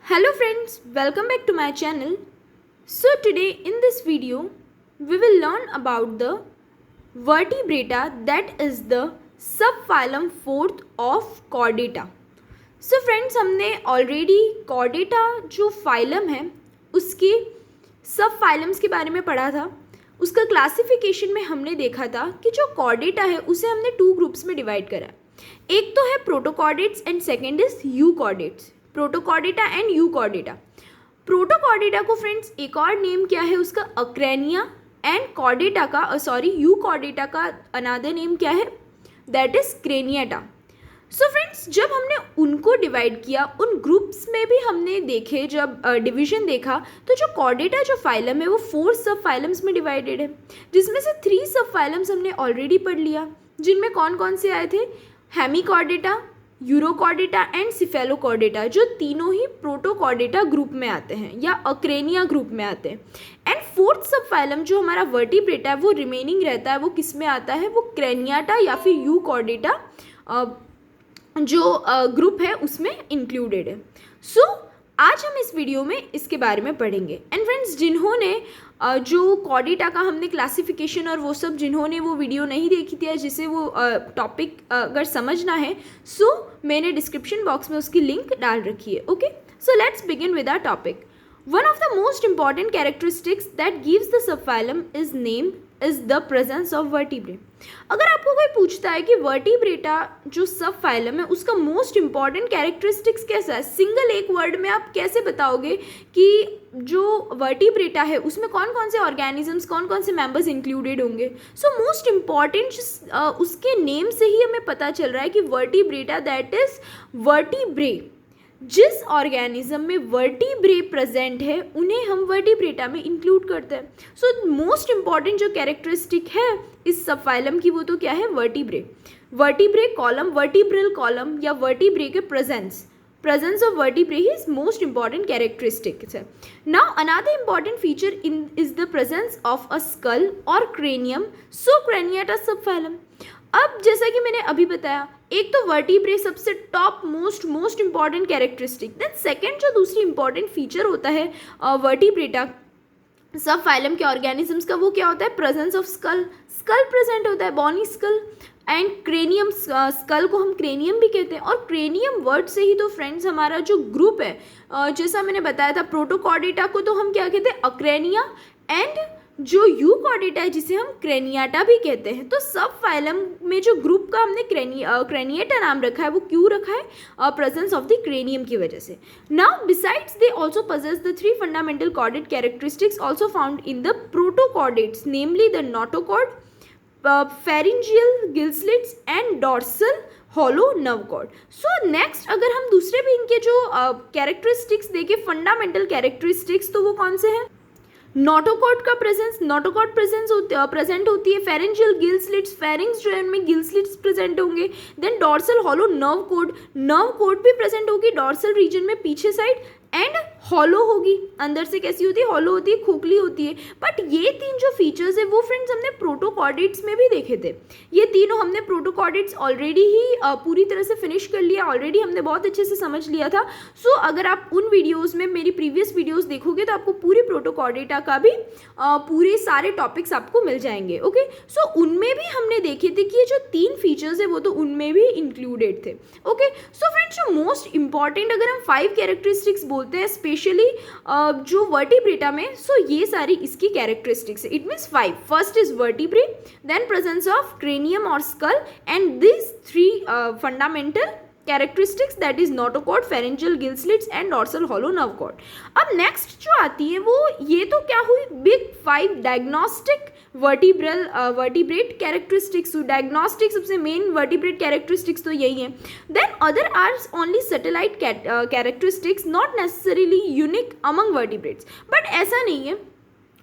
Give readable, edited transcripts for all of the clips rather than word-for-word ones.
Hello friends, welcome back to my channel. So today in this video, we will learn about the vertebrata, that is the subphylum fourth of Chordata. So friends, हमने already Chordata जो phylum है उसके सब phylums के बारे में पढ़ा था. उसका क्लासिफिकेशन में हमने देखा था कि जो कॉर्डेटा है उसे हमने टू ग्रुप्स में डिवाइड करा. एक तो है protochordates and second is euchordates. Protochordata and euchordata. Protochordata को फ्रेंड्स एक और नेम क्या है उसका, अक्रेनिया. एंड कॉर्डेटा का यूकॉर्डेटा का अनदर नेम क्या है, that is craniata. So friends, जब हमने उनको डिवाइड किया उन ग्रुप्स में भी हमने देखे, जब डिवीजन देखा तो जो कॉर्डेटा जो फाइलम है वो 4 सब फाइलम्स में डिवाइडेड है, जिसमें से 3 सब फाइलम्स हमने ऑलरेडी पढ़ लिया, जिनमें कौन कौन से आए थे, हेमिकॉर्डेटा, यूरोकॉर्डेटा एंड सिफेलोकॉर्डेटा, जो तीनों ही प्रोटोकॉर्डेटा ग्रुप में आते हैं या अक्रेनिया ग्रुप में आते हैं. एंड फोर्थ सब फाइलम जो हमारा वर्टिब्रेटा है वो रिमेनिंग रहता है, वो किस में आता है, वो क्रेनियाटा या फिर यूकॉर्डेटा जो ग्रुप है उसमें इंक्लूडेड है. सो आज हम इस वीडियो में इसके बारे में पढ़ेंगे. एंड फ्रेंड्स, जिन्होंने जो कॉर्डेटा का हमने क्लासिफिकेशन और वो सब जिन्होंने वो वीडियो नहीं देखी थी या जिसे वो टॉपिक अगर समझना है, सो मैंने डिस्क्रिप्शन बॉक्स में उसकी लिंक डाल रखी है. Okay, so let's begin with our topic. One of the most important characteristics that gives the subphylum is name is the presence of vertebrae. अगर आपको कोई पूछता है कि वर्टिब्रेटा जो सब फाइलम है उसका मोस्ट इंपॉर्टेंट कैरेक्टरिस्टिक्स कैसा है, सिंगल एक वर्ड में आप कैसे बताओगे कि जो वर्टिब्रेटा है उसमें कौन कौन से ऑर्गेनिजम्स, कौन कौन से मेंबर्स इंक्लूडेड होंगे. सो मोस्ट इम्पॉर्टेंट उसके नेम से ही हमें पता चल रहा है कि वर्टिब्रेटा दैट इज वर्टिब्रे. जिस ऑर्गेनिज्म में वर्टिब्रे प्रेजेंट है उन्हें हम वर्टिब्रेटा में इंक्लूड करते हैं. सो मोस्ट इंपॉर्टेंट जो कैरेक्टरिस्टिक है इस सब फाइलम की वो तो क्या है, vertebrae. Vertebrae column, vertebral column या वर्टिब्रे के presence of vertebrae is most important characteristic. Now another important feature is the presence of a skull or cranium. So craniata subphylum. अब जैसा कि मैंने अभी बताया, एक तो वर्टिब्रे सबसे top most important characteristic. Then second जो दूसरी इंपॉर्टेंट फीचर होता है वर्टिब्रेटा सब फाइलम के ऑर्गेनिजम्स का, वो क्या होता है, presence of skull. Skull present होता है, bony skull. And cranium, skull को हम क्रेनियम भी कहते हैं. और क्रेनियम वर्ड से ही तो फ्रेंड्स हमारा जो ग्रुप है, जैसा मैंने बताया था, प्रोटोकॉर्डेटा को तो हम क्या कहते हैं, अक्रेनिया. एंड जो यूकॉर्डेटा है जिसे हम क्रेनियाटा भी कहते हैं. तो सब फाइलम में जो ग्रुप का हमने क्रेनियाटा नाम रखा है वो क्यों रखा है, प्रेजेंस ऑफ द क्रेनियम की वजह से. Now besides they also possess the 3 fundamental chordate characteristics also found in the protochordates, namely the notochord, pharyngeal gill slits and dorsal hollow nerve cord. So next अगर हम दूसरे भी इनके जो characteristics देखें, फंडामेंटल कैरेक्टरिस्टिक्स, तो वो कौन से हैं, नोटोकॉर्ड का प्रेजेंट होती है. फेरेंजियल गिल स्लिट्स, फेरिंग्स जो है उनमें गिल स्लिट्स प्रेजेंट होंगे. Then dorsal hollow nerve cord भी प्रेजेंट होगी डॉर्सल रीजन में पीछे साइड. एंड हॉलो होगी, अंदर से कैसी होती है, हॉलो होती है, खोखली होती है. बट ये 3 जो फीचर्स है वो फ्रेंड्स हमने प्रोटोकॉर्डेट्स में भी देखे थे. ये तीनों हमने प्रोटोकॉर्डेट्स ऑलरेडी ही पूरी तरह से फिनिश कर लिया, ऑलरेडी हमने बहुत अच्छे से समझ लिया था. सो अगर आप उन वीडियोज़ में मेरी प्रीवियस वीडियोज़ देखोगे तो आपको पूरी प्रोटोकॉर्डेटा का भी पूरे सारे टॉपिक्स आपको मिल जाएंगे. ओके, सो उनमें भी हमने देखे थे कि ये जो 3 फीचर्स है वो तो उनमें भी इंक्लूडेड थे. ओके, सो फ्रेंड्स, जो मोस्ट इंपॉर्टेंट अगर हम 5 कैरेक्टरिस्टिक्स बोलते हैं स्पेशली जो वर्टिब्रेटा में, सो ये सारी इसकी कैरेक्टरिस्टिक्स है. It means 5. First is vertebrae, then presence of cranium और skull, and this 3 fundamental characteristics, that is notochord, pharyngeal gill slits and dorsal hollow nerve cord. अब नेक्स्ट जो आती है वो ये तो क्या हुई, big 5 diagnostic vertebrate characteristics. Diagnostic सबसे मेन वर्टिब्रेट कैरेक्टरिस्टिक्स तो यही है. Then other are only satellite characteristics, not necessarily unique among vertebrates. But ऐसा नहीं है,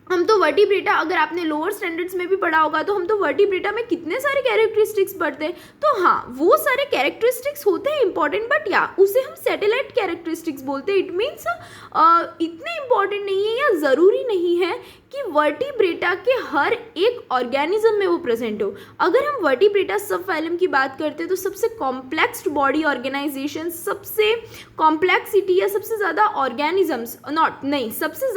हम तो वर्टिब्रेटा, अगर आपने लोअर स्टैंडर्ड्स में भी पढ़ा होगा तो हम तो वर्टिब्रेटा में कितने सारे कैरेक्टरिस्टिक्स पढ़ते हैं। तो हाँ, वो सारे कैरेक्टरिस्टिक्स होते हैं इंपॉर्टेंट, बट या उसे हम सैटेलाइट कैरेक्टरिस्टिक्स बोलते हैं। इट मीन्स इतने इंपॉर्टेंट नहीं है या ज़रूरी नहीं है कि वर्टिब्रेटा के हर एक ऑर्गेनिज्म में वो प्रेजेंट हो। अगर हम वर्टिब्रेटा सब फाइलम की बात करते हैं तो सबसे कॉम्प्लेक्स बॉडी ऑर्गेनाइजेशन, सबसे कॉम्प्लेक्सिटी या सबसे ज़्यादा ऑर्गेनिजम्स, सबसे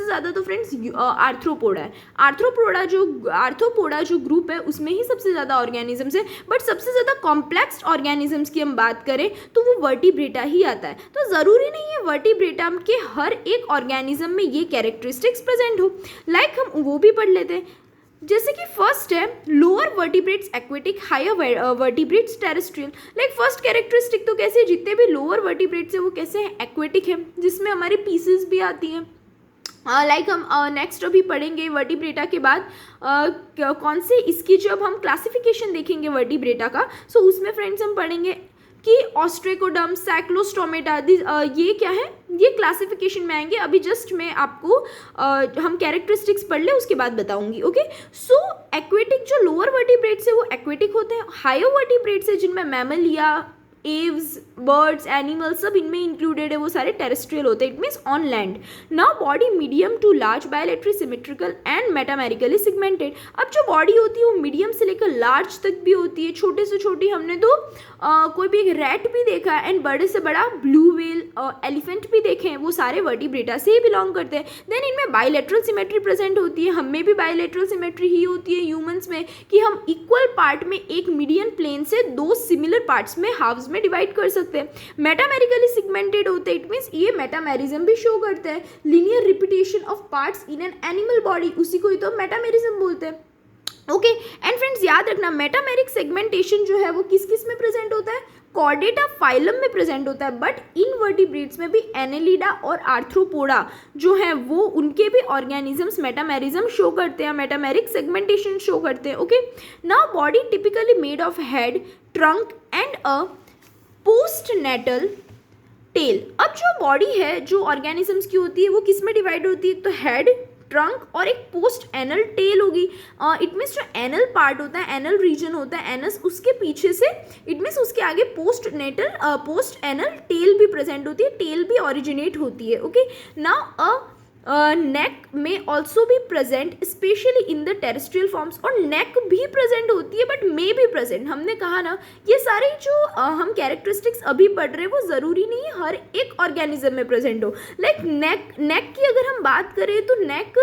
ज़्यादा तो फ्रेंड्स आर्थ्रोपोडा है। आर्थ्रोपोडा जो ग्रुप है उसमें ही सबसे ज़्यादा ऑर्गेनिजम्स है, बट सबसे ज़्यादा कॉम्प्लेक्स ऑर्गेनिजम्स की हम बात करें तो वो वर्टिब्रेटा ही आता है। तो ज़रूरी नहीं है वर्टिब्रेटा के हर एक ऑर्गेनिज्म में ये कैरेक्टरिस्टिक्स प्रेजेंट हो। हम वो भी पढ़ लेते हैं। जैसे कि फर्स्ट है lower vertebrates aquatic, higher vertebrates terrestrial. First characteristic तो कैसे, जितने भी लोअर वर्टिब्रेट्स है वो कैसे हैं, एक्वेटिक है, जिसमें हमारी पीसेस भी आती हैं। हम नेक्स्ट अभी पढ़ेंगे वर्टिब्रेटा के बाद कौन से, इसकी जब हम क्लासिफिकेशन देखेंगे वर्टिब्रेटा का, सो उसमें फ्रेंड्स हम पढ़ेंगे कि ऑस्ट्रेकोडर्म, साइक्लोस्टोमेटा, ये क्या है, ये क्लासिफिकेशन में आएंगे। अभी जस्ट मैं आपको हम कैरेक्टरिस्टिक्स पढ़ ले उसके बाद बताऊंगी। ओके, सो एक्वेटिक जो लोअर वर्टिब्रेट्स है वो एक्वेटिक होते हैं। हायर वर्टिब्रेट्स है जिनमें मैमलिया, एव्स, बर्ड्स, एनिमल्स सब इनमें इंक्लूडेड है, वो सारे टेरेस्ट्रियल होते हैं। It means on land. Now body medium to large, bilaterally symmetrical and metamerically segmented. अब जो बॉडी होती है वो मीडियम से लेकर लार्ज तक भी होती है, छोटे से छोटी, हमने तो कोई भी एक रैट भी देखा है, एंड बड़े से बड़ा ब्लू व्हेल, एलिफेंट भी देखे हैं, वो सारे वर्टिब्रेटा से ही बिलोंग करते हैं। देन इनमें बायलैटरल सिमेट्री प्रेजेंट होती है, हम में भी बायलैटरल सिमेट्री ही होती है ह्यूमंस में, कि हम इक्वल पार्ट में एक मीडियन प्लेन से दो सिमिलर पार्ट्स में हाफ्स में डिवाइड कर सकते हैं। मेटामेरिकली सेगमेंटेड होते हैं, इट मीन्स ये मेटामेरिज्म भी शो करते हैं। Linear repetition of parts in an animal body, उसी को ही तो मेटामेरिज्म बोलते हैं। ओके, एंड फ्रेंड्स याद रखना मेटामेरिक सेगमेंटेशन जो है वो किस किस में प्रेजेंट होता है, कॉर्डेटा फाइलम में प्रेजेंट होता है, बट इनवर्टिब्रेट्स में भी एनेलिडा और आर्थ्रोपोडा जो है वो उनके भी ऑर्गेनिजम्स मेटामेरिज्म शो करते हैं, मेटामेरिक सेगमेंटेशन शो करते हैं। Okay, now body typically made of head, trunk and a postnatal tail. अब जो बॉडी है जो ऑर्गेनिजम्स की होती है वो किस में डिवाइड होती है, तो हेड, ट्रंक और एक पोस्ट एनल टेल होगी। इट मीन्स जो एनल पार्ट होता है, एनल रीजन होता है, एनस, उसके पीछे से इट मीन्स उसके आगे पोस्ट एनल टेल भी प्रेजेंट होती है, टेल भी ओरिजिनेट होती है। ओके, नाउ नेक में ऑल्सो भी present specially in the terrestrial forms, और नेक भी प्रेजेंट होती है बट मे भी प्रेजेंट। हमने कहा ना ये सारे जो हम कैरेक्टरिस्टिक्स अभी पढ़ रहे हैं वो ज़रूरी नहीं है हर एक ऑर्गेनिज्म में प्रेजेंट हो। नेक की अगर हम बात करें तो नेक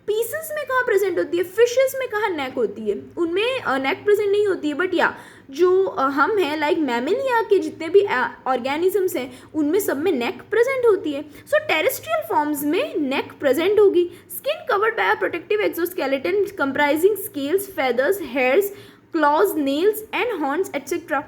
पीसेस में कहाँ प्रेजेंट होती है, फिशेस में कहाँ नेक होती है, उनमें नेक प्रेजेंट नहीं होती है। बट या जो हम हैं मैमेलिया के जितने भी ऑर्गेनिजम्स हैं उनमें सब में नेक प्रेजेंट होती है। सो टेरेस्ट्रियल फॉर्म्स में नेक प्रेजेंट होगी। Skin covered by a protective exoskeleton comprising scales, feathers, hairs, clause, nails and horns etcetera.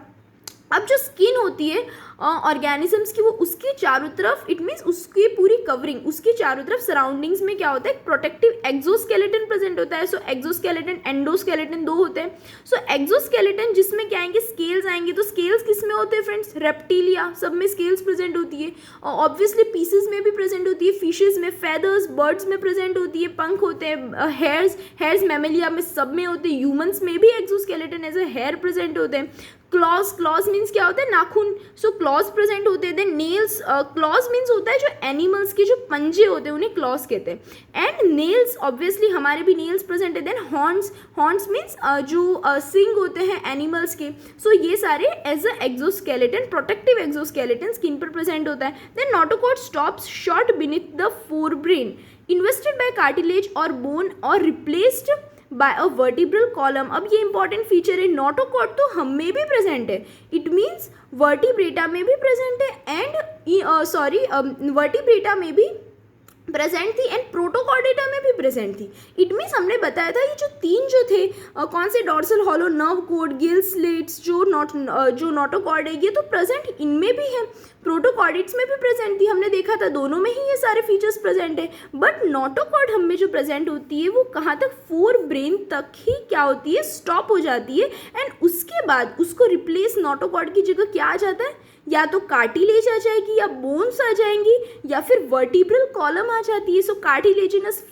अब जो स्किन होती है ऑर्गेनिजम्स की वो उसके चारों तरफ इट मीन्स उसकी पूरी कवरिंग, उसके चारों तरफ सराउंडिंग्स में क्या होता है, प्रोटेक्टिव एक्सोस्केलेटन प्रेजेंट होता है। सो एक्सोस्केलेटन, एंडोस्केलेटन दो होते हैं। सो एक्सोस्केलेटन जिसमें क्या आएंगे, स्केल्स आएंगे। तो स्केल्स किस में होते हैं फ्रेंड्स, रेप्टिलिया सब में स्केल्स प्रेजेंट होती है, ऑब्वियसली पीसेस में भी प्रेजेंट होती है, फिशेज में, फेदर्स, बर्ड्स में प्रेजेंट होती है, पंख होते हैं, हेयर्स मैमेलिया में सब में होते हैं, ह्यूमंस में भी exoskeleton as a hair present होते हैं। क्लॉज मीन्स क्या होता है, नाखून, सो क्लॉज प्रेजेंट होते हैं। देन नेल्स, क्लॉज मीन्स होता है जो एनिमल्स के जो पंजे होते हैं उन्हें क्लॉज कहते हैं। एंड नेल्स, ऑब्वियसली हमारे भी नेल्स प्रेजेंट है। देन हॉर्न्स मीन्स जो सिंग होते हैं एनिमल्स के। सो ये सारे as a exoskeleton, protective exoskeleton skin पर प्रेजेंट होता है। Then notochord stops short beneath the forebrain, invested by cartilage और बोन और replaced by a vertebral column. अब ये इंपॉर्टेंट फीचर है, नोटोकॉर्ड तो हम में भी प्रेजेंट है, इट मीन्स वर्टिब्रेटा में भी प्रेजेंट है, एंड वर्टिब्रेटा में भी प्रेजेंट थी एंड प्रोटोकॉर्डेटा में भी प्रेजेंट थी। इट मीन्स हमने बताया था ये जो तीन जो थे कौन से, dorsal hollow nerve code, Gill slates, जो नोटोकॉर्ड है ये तो प्रेजेंट इनमें भी है, प्रोटोकॉर्डेट्स में भी प्रेजेंट थी, हमने देखा था दोनों में ही ये सारे फीचर्स प्रेजेंट है। बट नोटोकॉर्ड हम में जो प्रेजेंट होती है वो कहाँ तक, फोर ब्रेन तक ही क्या होती है, स्टॉप हो जाती है, एंड उसके बाद उसको रिप्लेस नोटोकॉर्ड की जगह क्या आ जाता है, या तो कार्टिलेज आ जाएगी या बोन्स आ जाएंगी या फिर वर्टिब्रल कॉलम आ जाती है। सो कार्टिलेजिनस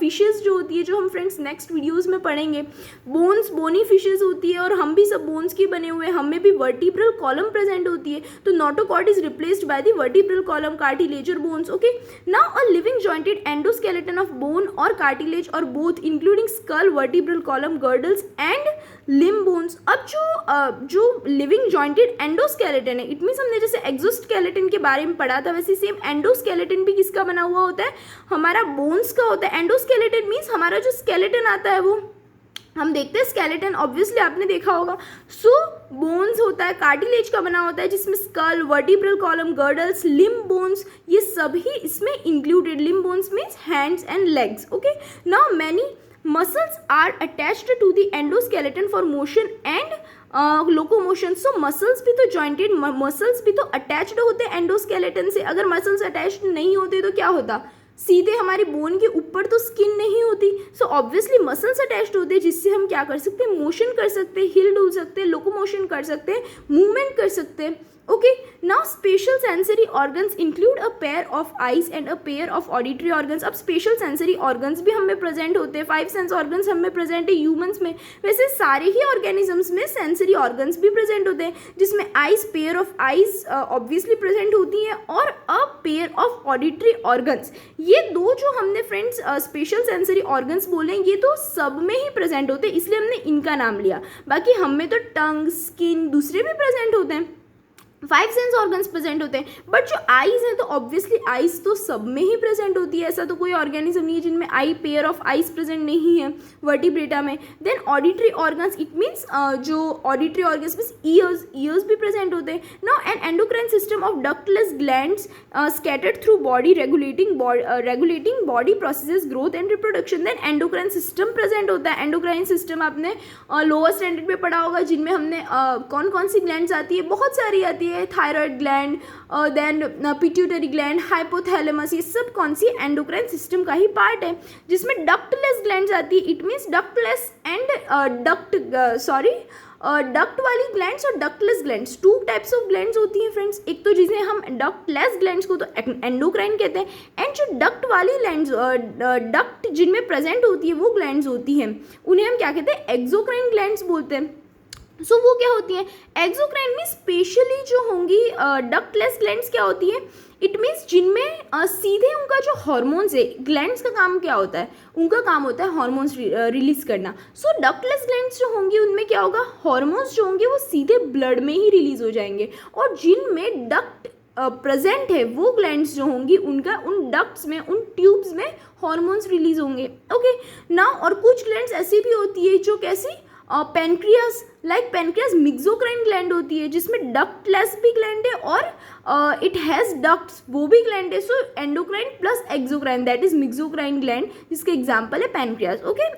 फिशेस जो होती है, जो हम फ्रेंड्स नेक्स्ट वीडियोस में पढ़ेंगे, बोन्स बोनी फिशेस होती है और हम भी सब बोन्स की बने हुए हैं, हमें भी वर्टिब्रल कॉलम प्रेजेंट होती है। तो notochord is replaced by the vertebral column, cartilage और bones. Okay, now a living jointed endoskeleton of bone और कार्टिलेज और both including skull, vertebral column, girdles and limb bones. अब जो लिविंग जॉइंटेड एंडोस्केलेटन है, it means हमने जैसे exoskeleton के बारे में पढ़ा था, वैसे सेम एंडोस्केलेटन भी किसका बना हुआ होता है, हमारा बोन्स का होता है। एंडोस्केलेटन मीन्स हमारा जो स्केलेटन आता है वो हम देखते हैं स्केलेटन, ऑब्वियसली आपने देखा होगा। सो बोन्स होता है, कार्टिलेज का बना होता है जिसमें skull, vertebral column, girdles, limb bones, ये सभी इसमें included. Limb bones means hands and legs. Okay, now many muscles are attached to the endoskeleton for motion and locomotion. So muscles भी तो जॉइंटेड मसल्स भी तो अटैच्ड होते हैं endoskeleton से। अगर मसल्स अटैच्ड नहीं होते तो क्या होता, सीधे हमारी बोन के ऊपर तो स्किन नहीं होती। सो ऑब्वियसली मसल्स अटैच्ड होते हैं जिससे हम क्या कर सकते हैं, मोशन कर सकते हैं, हिल डुल सकते हैं, लोकोमोशन कर सकते हैं, मूवमेंट कर सकते हैं। Okay, now special sensory organs include a pair of eyes and a pair of auditory organs. अब स्पेशल सेंसरी ऑर्गन्स भी हमें प्रेजेंट होते हैं, 5 सेंस ऑर्गन्स हमें प्रेजेंट है ह्यूमंस में। वैसे सारे ही ऑर्गेनिजम्स में सेंसरी ऑर्गन्स भी प्रेजेंट होते हैं, जिसमें eyes, pair of eyes obviously present होती है और a pair of auditory organs. ये दो जो हमने फ्रेंड्स स्पेशल सेंसरी ऑर्गन्स बोले, ये तो सब में ही प्रेजेंट होते हैं, इसलिए हमने इनका नाम लिया। बाकी हम में तो टंग, स्किन, दूसरे भी प्रेजेंट होते हैं, 5 सेंस ऑर्गन्स प्रेजेंट होते हैं। बट जो आईज हैं तो ऑब्वियसली आईज तो सब में ही प्रेजेंट होती है, ऐसा तो कोई ऑर्गेनिज्म नहीं है जिनमें eye, pair of eyes present नहीं है वर्टिब्रेटा में। Then auditory organs, it means जो ऑडिटरी ऑर्गन्स मीन्स ईयर्स भी प्रेजेंट होते हैं। Now an endocrine system of ductless glands scattered through body regulating body processes, growth and reproduction. Then endocrine system present होता है। Endocrine system आपने lower standard में पढ़ा होगा, जिनमें हमने कौन कौन सी ग्लैंड्स आती है, बहुत सारी आती है, thyroid gland, then pituitary gland, hypothalamus, ये सब कौन सी एंडोक्राइन सिस्टम का ही पार्ट है। जिसमें डक्टलेस ग्लैंड्स आती है, it means ductless and duct वाली ग्लैंड्स और ductless glands, 2 types of glands होती हैं फ्रेंड्स। एक तो जिसे हम डक्टलेस ग्लैंड्स को तो एंडोक्राइन कहते हैं, एंड जो डक्ट वाली ग्लैंड्स, डक्ट जिनमें प्रेजेंट होती है वो ग्लैंड्स होती हैं, उन्हें हम क्या कहते हैं, एक्सोक्राइन ग्लैंड्स बोलते हैं। सो वो क्या होती है, एक्सोक्राइन में स्पेशली जो होंगी डक्टलेस ग्लैंड्स क्या होती है, इट मीन्स जिनमें सीधे उनका जो हॉर्मोन्स है, ग्लैंड्स का काम क्या होता है, उनका काम होता है हॉर्मोन्स रिलीज करना। सो डक्टलेस ग्लैंड्स जो होंगी उनमें क्या होगा, हॉर्मोन्स जो होंगे वो सीधे ब्लड में ही रिलीज हो जाएंगे, और जिनमें डक्ट प्रेजेंट है वो ग्लैंड्स जो होंगी उनका उन डक्ट्स में, उन ट्यूब्स में हॉर्मोन्स रिलीज होंगे। ओके, नाउ और कुछ ग्लैंड्स ऐसी भी होती है जो कैसी, पेनक्रियास, लाइक पेनक्रियास मिक्सोक्राइन ग्लैंड होती है जिसमें डक्टलेस भी ग्लैंड है और इट हैज़ डक्ट्स, वो भी ग्लैंड है। So endocrine plus exocrine, that is mixocrine gland, जिसका एग्जांपल है पेनक्रियास। ओके,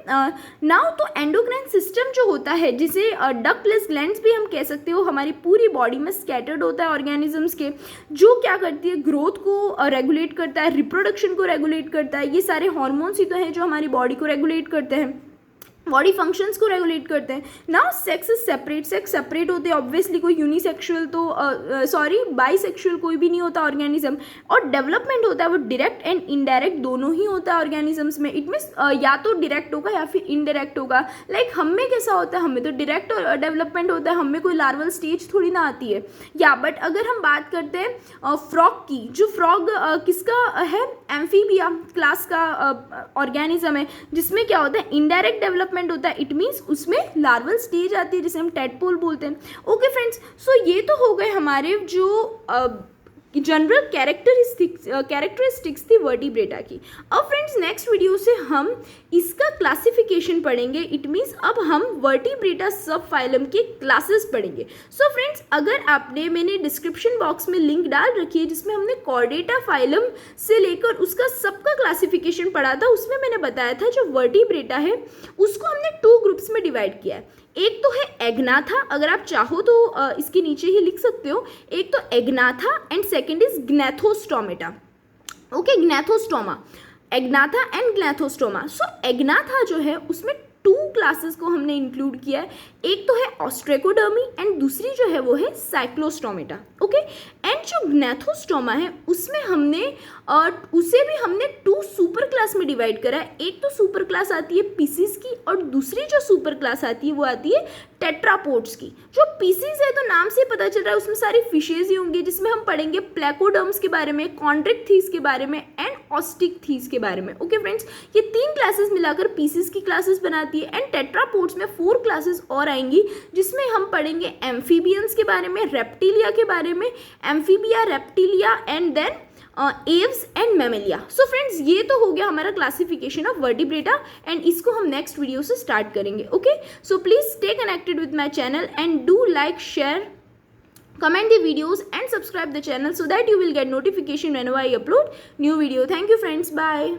नाउ तो एंडोक्राइन सिस्टम जो होता है, जिसे डक्टलेस ग्लैंड्स भी हम कह सकते हो, हमारी पूरी बॉडी में स्कैटर्ड होता है ऑर्गेनिजम्स के, जो क्या करती है, ग्रोथ को रेगुलेट करता है, रिप्रोडक्शन को रेगुलेट करता है। ये सारे हॉर्मोन्स ही तो हैं जो हमारी बॉडी को रेगुलेट करते हैं, बॉडी फंक्शंस को रेगुलेट करते हैं। Now sex is separate, sex separate होते हैं ऑब्वियसली, कोई यूनिसेक्सुअल तो बाइसेक्सुअल कोई भी नहीं होता ऑर्गेनिज्म। और डेवलपमेंट होता है वो डायरेक्ट एंड इनडायरेक्ट दोनों ही होता है ऑर्गेनिजम्स में। इट मीन्स या तो डायरेक्ट होगा या फिर इनडायरेक्ट होगा। लाइक हम में कैसा होता है, हमें तो डायरेक्ट डेवलपमेंट होता है, हमें कोई लार्वल स्टेज थोड़ी ना आती है। या बट अगर हम बात करते हैं फ्रॉग की, जो फ्रॉग किसका है, एम्फीबिया क्लास का ऑर्गेनिज्म है, जिसमें क्या होता है, इनडायरेक्ट डेवलपमेंट होता है। इट मीन्स उसमें लार्वल स्टेज आती है जिसे हम टेडपोल बोलते हैं। ओके फ्रेंड्स, सो ये तो हो गए हमारे जो जनरल कैरेक्टरिस्टिक्स थी वर्टिब्रेटा की। अब फ्रेंड्स नेक्स्ट वीडियो से हम इसका क्लासिफिकेशन पढ़ेंगे। इट मीन्स अब हम वर्टिब्रेटा सब फाइलम के क्लासेस पढ़ेंगे। सो फ्रेंड्स, अगर आपने, मैंने डिस्क्रिप्शन बॉक्स में लिंक डाल रखी है जिसमें हमने कॉर्डेटा फाइलम से लेकर उसका सबका क्लासिफिकेशन पढ़ा था। उसमें मैंने बताया था जो वर्टिब्रेटा है उसको हमने 2 ग्रुप्स में डिवाइड किया है। एक तो है एग्नाथा, अगर आप चाहो तो इसके नीचे ही लिख सकते हो। एक तो agnatha and second is gnathostomata. Okay, gnathostoma, agnatha and gnathostoma. So agnatha जो है उसमें क्लासेस को हमने इंक्लूड किया है। एक तो है ऑस्ट्रेकोडर्मी एंड दूसरी जो है वो है साइक्लोस्टोमेटा। ओके, एंड जो ग्नैथोस्टोमा है उसमें हमने उसे भी हमने 2 सुपर क्लास में डिवाइड करा है। एक तो सुपर क्लास आती है पीसीज की और दूसरी जो सुपर क्लास आती है वो आती है टेट्रापोड्स की। जो पीसीज है तो नाम से पता चल रहा है उसमें सारी फिशेज ही होंगी, जिसमें हम पढ़ेंगे प्लेकोडर्म्स के बारे में, कॉन्ड्रिक्थीस के बारे में एंड ऑस्टिकथीस के बारे में। ओके फ्रेंड्स, ये 3 क्लासेस मिलाकर पीसीज की क्लासेस बनाती है एंड टेट्रापोड्स में 4 क्लासेस और आएंगी, जिसमें हम पढ़ेंगे एम्फीबियंस के बारे में, रेप्टिलिया के बारे में, amphibia, reptilia and then aves and mammalia. So friends, ये तो हो गया हमारा क्लासिफिकेशन ऑफ वर्टिब्रेटा एंड इसको हम नेक्स्ट वीडियो से स्टार्ट करेंगे। Okay, so please stay connected with my channel and do like, share, comment the videos and subscribe the channel so that you will get notification whenever I upload new video. Thank you friends, bye.